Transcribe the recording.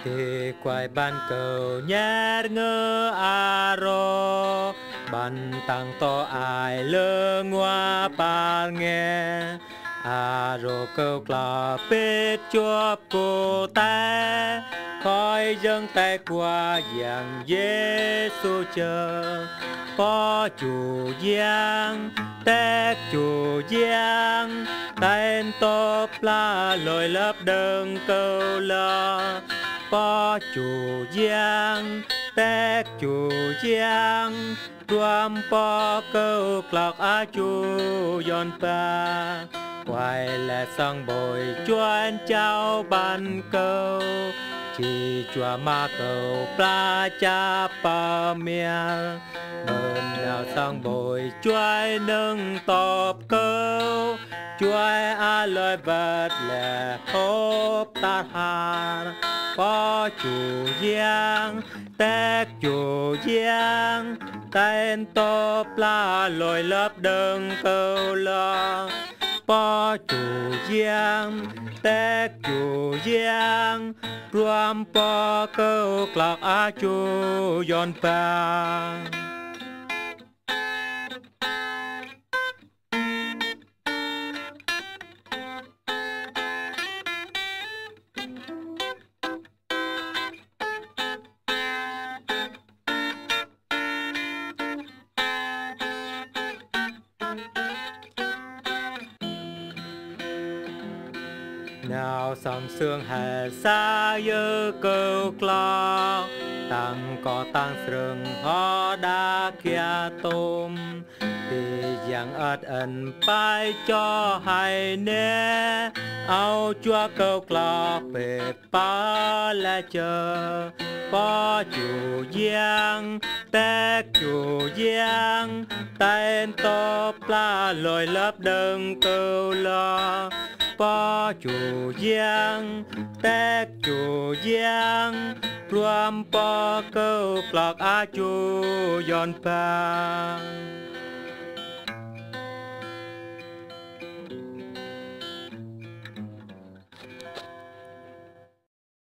thì quay ban cầu nhát ngơ aro ban tăng to ai lơ ngoa ban nghe aro cầu cla pết chuột cô ta khói dâng tay qua Yiang Giêsu chờ có chủ Yiang tét chủ Yiang tên top la lội lấp đơn câu la có chủ Yiang tét chủ Yiang tuam po câu clock a chủ yon pa quay lại sang bồi chuan trao ban câu chỉ chua ma cầu pla cha pa mia bên nào sang bồi chuai nâng top câu chuai a lời vật lệ hốp ta hà có chủ Yiang tét chủ Yiang tên top la lội lấp đơn câu lo po chủ Yiang tét chủ Yiang ruam po câu clock a chu yon pa nào song sương hè xa như câu clock tăng có tăng sương họ đã kia tôm thì Yiang ớt ẩn bay cho hay nè áo chúa câu clock về ba là chờ có chủ Yiang tét chủ Yiang tên top la lội lấp đơn câu lo po chủ Yiang tét chủ Yiang ruam po câu clock a chu yon pa